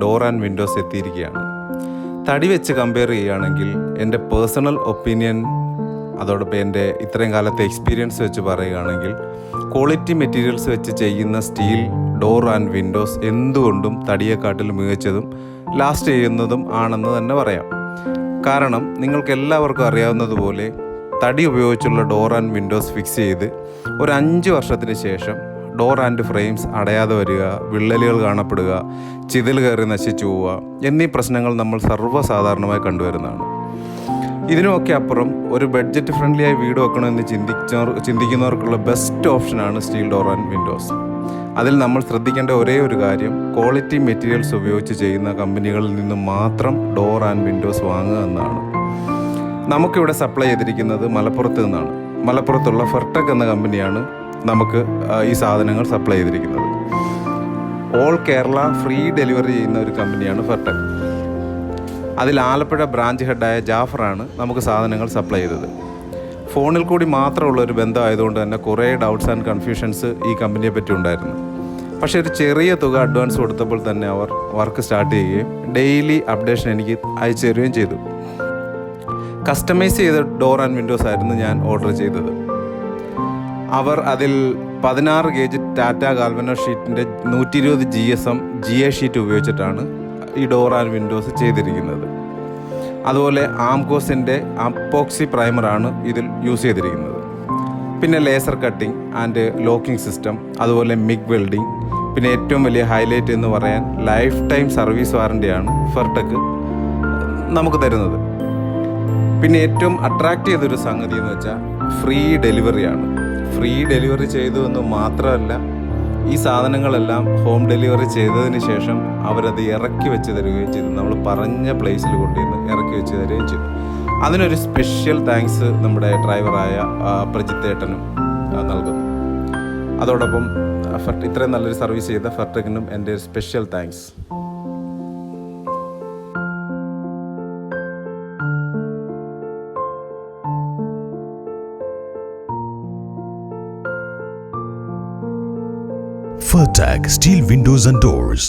Door and Windows എത്തിയിരിക്കുകയാണ്. തടി വെച്ച് കമ്പയർ ചെയ്യുകയാണെങ്കിൽ എൻ്റെ പേഴ്സണൽ ഒപ്പീനിയൻ, അതോടൊപ്പം എൻ്റെ ഇത്രയും കാലത്തെ എക്സ്പീരിയൻസ് വെച്ച് പറയുകയാണെങ്കിൽ ക്വാളിറ്റി മെറ്റീരിയൽസ് വെച്ച് ചെയ്യുന്ന സ്റ്റീൽ ഡോർ ആൻഡ് വിൻഡോസ് എന്തുകൊണ്ടും തടിയെക്കാട്ടിലും മികച്ചതും ലാസ്റ്റ് ചെയ്യുന്നതും ആണെന്ന് തന്നെ പറയാം. കാരണം നിങ്ങൾക്ക് എല്ലാവർക്കും അറിയാവുന്നതുപോലെ തടി ഉപയോഗിച്ചുള്ള ഡോർ ആൻഡ് വിൻഡോസ് ഫിക്സ് ചെയ്ത് ഒരു 5 വർഷത്തിന് ശേഷം ഡോർ ആൻഡ് ഫ്രെയിംസ് അടയാതെ വരിക, വിള്ളലുകൾ കാണപ്പെടുക, ചിതൽ കയറി നശിച്ചു പോവുക എന്നീ പ്രശ്നങ്ങൾ നമ്മൾ സർവ്വസാധാരണമായി കണ്ടുവരുന്നതാണ്. ഇതിനുമൊക്കെ അപ്പുറം ഒരു ബഡ്ജറ്റ് ഫ്രണ്ട്ലി ആയി വീട് വെക്കണമെന്ന് ചിന്തിക്കുന്നവർക്കുള്ള ബെസ്റ്റ് ഓപ്ഷനാണ് സ്റ്റീൽ ഡോർ ആൻഡ് വിൻഡോസ്. അതിൽ നമ്മൾ ശ്രദ്ധിക്കേണ്ട ഒരേ ഒരു കാര്യം, ക്വാളിറ്റി മെറ്റീരിയൽസ് ഉപയോഗിച്ച് ചെയ്യുന്ന കമ്പനികളിൽ നിന്ന് മാത്രം ഡോർ ആൻഡ് വിൻഡോസ് വാങ്ങുക എന്നതാണ്. നമുക്കിവിടെ സപ്ലൈ ചെയ്തിരിക്കുന്നത് മലപ്പുറത്ത് നിന്നാണ്. മലപ്പുറത്തുള്ള ഫെർടെക് എന്ന കമ്പനിയാണ് നമുക്ക് ഈ സാധനങ്ങൾ സപ്ലൈ ചെയ്തിരിക്കുന്നത്. ഓൾ കേരള ഫ്രീ ഡെലിവറി ചെയ്യുന്ന ഒരു കമ്പനിയാണ് ഫെർടെക്. അതിൽ ആലപ്പുഴ ബ്രാഞ്ച് ഹെഡായ ജാഫറാണ് നമുക്ക് സാധനങ്ങൾ സപ്ലൈ ചെയ്തത്. ഫോണിൽ കൂടി മാത്രമുള്ള ഒരു ബന്ധമായതുകൊണ്ട് തന്നെ കുറേ ഡൗട്ട്സ് ആൻഡ് കൺഫ്യൂഷൻസ് ഈ കമ്പനിയെ പറ്റി ഉണ്ടായിരുന്നു. പക്ഷേ ഒരു ചെറിയ തുക അഡ്വാൻസ് കൊടുത്തപ്പോൾ തന്നെ അവർ വർക്ക് സ്റ്റാർട്ട് ചെയ്യുകയും ഡെയിലി അപ്ഡേഷൻ എനിക്ക് അയച്ചു തരികയും ചെയ്തു. കസ്റ്റമൈസ് ചെയ്ത ഡോർ ആൻഡ് വിൻഡോസ് ആയിരുന്നു ഞാൻ ഓർഡർ ചെയ്തത്. അവർ അതിൽ 16 ഗേജ് ടാറ്റ ഗാൽവനോ ഷീറ്റിൻ്റെ 120 GSM GA ഷീറ്റ് ഉപയോഗിച്ചിട്ടാണ് ഈ ഡോർ ആൻഡ് വിൻഡോസ് ചെയ്തിരിക്കുന്നത്. അതുപോലെ ആംകോസിൻ്റെ അപ്പോക്സി പ്രൈമറാണ് ഇതിൽ യൂസ് ചെയ്തിരിക്കുന്നത്. പിന്നെ laser cutting and locking system, അതുപോലെ മിഗ് വെൽഡിംഗ്, പിന്നെ ഏറ്റവും വലിയ ഹൈലൈറ്റ് എന്ന് പറയാൻ ലൈഫ് ടൈം സർവീസ് വാറണ്ടിയാണ് ഫെർടെക് നമുക്ക് തരുന്നത്. പിന്നെ ഏറ്റവും അട്രാക്റ്റ് ചെയ്തൊരു സംഗതി എന്ന് വെച്ചാൽ ഫ്രീ ഡെലിവറിയാണ്. ഫ്രീ ഡെലിവറി ചെയ്തു എന്ന് മാത്രമല്ല, ഈ സാധനങ്ങളെല്ലാം ഹോം ഡെലിവറി ചെയ്തതിന് ശേഷം അവരത് ഇറക്കി വെച്ച് തരികയും ചെയ്തു. നമ്മൾ പറഞ്ഞ പ്ലേസിൽ കൊണ്ടുവന്ന് ഇറക്കി വെച്ച് തരികയും ചെയ്തു. അതിനൊരു സ്പെഷ്യൽ താങ്ക്സ് നമ്മുടെ ഡ്രൈവറായ പ്രജിത്ത് ഏട്ടനും നൽകുന്നു. അതോടൊപ്പം ഇത്രയും നല്ലൊരു സർവീസ് ചെയ്ത ഫെർടെക്കിനും എൻ്റെ special thanks. Fertec Steel Windows and Doors.